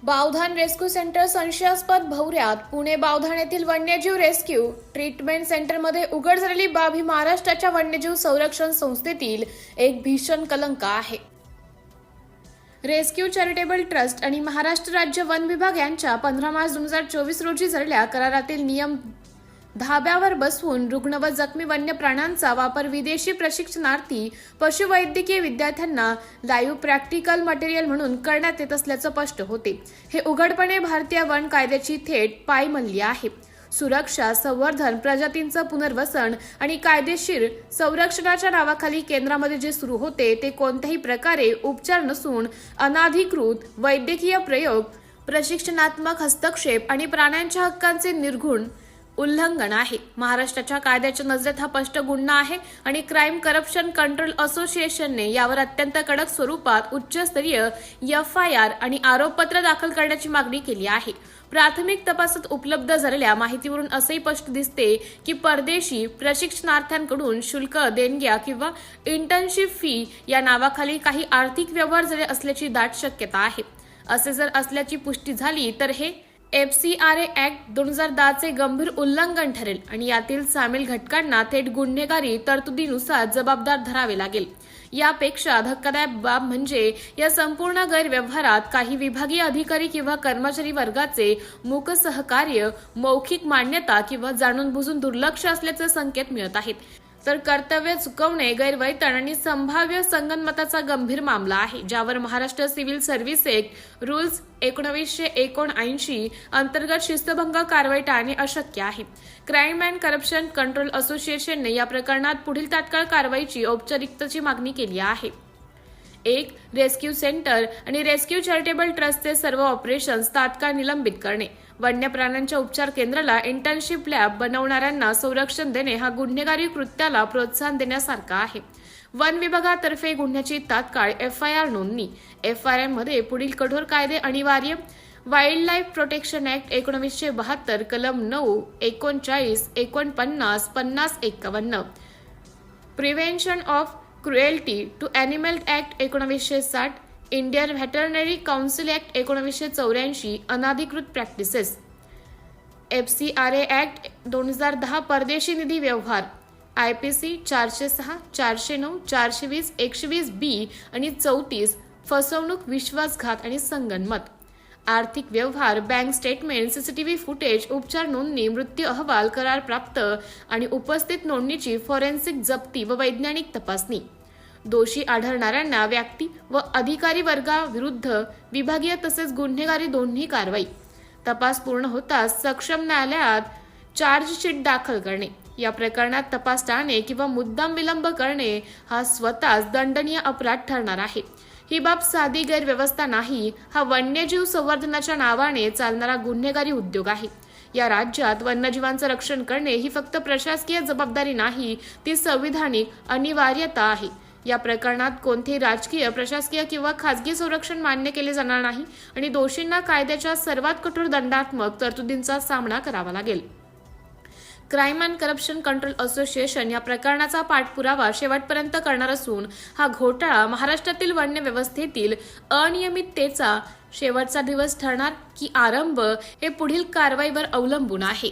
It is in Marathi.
बावधान रेस्क्यू सेंटर संशयास्पद भवऱ्यात पुणे बावधान येथील वन्यजीव रेस्क्यू ट्रीटमेंट सेंटरमध्ये उघड झालेली बाब ही महाराष्ट्राच्या वन्यजीव संरक्षण संस्थेतील एक भीषण कलंक आहे। रेस्क्यू चॅरिटेबल ट्रस्ट आणि महाराष्ट्र राज्य वन विभाग यांच्या 15 मार्च 2024 रोजी झालेल्या करारातील नियम धाब्यावर बसवून रुग्ण व जखमी वन्य प्राण्यांचा वापर विदेशी प्रशिक्षणार्थी पशुवैद्यकीय विद्यार्थ्यांना लाईव्ह प्रॅक्टिकल मटेरियल म्हणून करण्यात येत असल्याचं स्पष्ट होते। हे उघडपणे भारतीय वन कायद्याची थेट पायमल्ली आहे। सुरक्षा, संवर्धन, प्रजातींचं पुनर्वसन आणि कायदेशीर संरक्षणाच्या नावाखाली केंद्रामध्ये जे सुरू होते ते कोणत्याही प्रकारे उपचार नसून अनाधिकृत वैद्यकीय प्रयोग, प्रशिक्षणात्मक हस्तक्षेप आणि प्राण्यांच्या हक्कांचे निर्घृण उल्लंघन आहे। महाराष्ट्राच्या कायद्याच्या नजरेत हा स्पष्ट गुन्हा आहे आणि क्राईम करप्शन कंट्रोल असोसिएशनने यावर अत्यंत कडक स्वरूपात उच्चस्तरीय FIR आणि आरोपपत्र दाखल करण्याची मागणी केली आहे। प्राथमिक तपासात उपलब्ध झालेल्या माहितीवरून असेही स्पष्ट दिसते की परदेशी प्रशिक्षणार्थ्यांकडून शुल्क, देणग्या किंवा इंटर्नशिप फी या नावाखाली काही आर्थिक व्यवहार झाले असल्याची दाट शक्यता आहे। असे जर असल्याची पुष्टी झाली तर हे FCRA ऍक्ट 2010 चे गंभीर उल्लंघन ठरेल आणि यातील सामील घटकांना थेट गुन्हेगारी तरतुदीनुसार जबाबदार धरावे लागेल। यापेक्षा धक्कादायक बाब म्हणजे या संपूर्ण गैरव्यवहारात काही विभागीय अधिकारी किंवा कर्मचारी वर्गाचे मूक सहकार्य, मौखिक मान्यता किंवा जाणून बुजून दुर्लक्ष असल्याचे संकेत मिळत आहेत। तर कर्तव्य चुकवणे, गैरवर्तन आणि संभाव्य संगनमताचा गंभीर मामला आहे, ज्यावर Maharashtra civil service act rules 1979 अंतर्गत शिस्तभंग कारवाई टाळणे अशक्य आहे। क्राईम अँड करप्शन कंट्रोल असोसिएशनने या प्रकरणात पुढील तात्काळ कारवाईची औपचारिकतेची मागणी केली आहे। 1. रेस्क्यू सेंटर आणि रेस्क्यू चॅरिटेबल ट्रस्टचे सर्व ऑपरेशन्स तात्काळ निलंबित करणे। वन्य प्राण्यांच्या उपचार केंद्राला इंटर्नशिप लॅब बनवणाऱ्यांना संरक्षण देणे हा गुन्हेगारी कृत्याला प्रोत्साहन देण्यासारखा आहे। वन विभागातर्फे गुन्ह्याची तात्काळ FIR नोंदणी। FIR मध्ये पुढील कठोर कायदे अनिवार्य: वाईल्ड लाईफ प्रोटेक्शन ऍक्ट 1972 कलम 9, 39, 49, 50, 51, prevention of cruelty to animal act 1960, Indian veterinary council act 1984, अनाधिकृत प्रॅक्टिसेस, FCRA ऍक्ट 2010 परदेशी निधी व्यवहार, IPC 406, 409, 420, 120B आणि 34 फसवणूक, विश्वासघात आणि संगनमत, आर्थिक व्यवहार, बँक स्टेटमेंट, CCTV फुटेज, उपचार नोंदणी, मृत्यू अहवाल, करार प्राप्त आणि उपस्थित नोंदणीची फॉरेन्सिक जप्ती व वैज्ञानिक तपासणी। दोषी आढळणाऱ्यांना व्यक्ती व अधिकारी वर्गाविरुद्ध विभागीय तसेच गुन्हेगारी दोन्ही कारवाई। तपास पूर्ण होताच सक्षम न्यायालयात चार्जशीट दाखल करणे। या प्रकरणात तपास टाळणे किंवा मुद्दाम विलंब करणे हा स्वतःच दंडनीय अपराध ठरणार आहे। ही बाब साधी गैरव्यवस्था नाही, हा वन्यजीव संवर्धनाच्या नावाने चालणारा गुन्हेगारी उद्योग आहे। या राज्यात वन्यजीवांचं रक्षण करणे ही फक्त प्रशासकीय जबाबदारी नाही, ती संविधानिक अनिवार्यता आहे। या प्रकरणात कोणतेही राजकीय, प्रशासकीय किंवा खासगी संरक्षण मान्य केले जाणार नाही आणि दोषींना कायद्याच्या सर्वात कठोर दंडात्मक तरतुदींचा सामना करावा लागेल। Crime and corruption control association या प्रकरणाचा पाठपुरावा शेवटपर्यंत करणार असून हा घोटाळा महाराष्ट्रातील वन्य व्यवस्थेतील अनियमिततेचा शेवटचा दिवस ठरणार की आरंभ हे पुढील कारवाईवर अवलंबून आहे।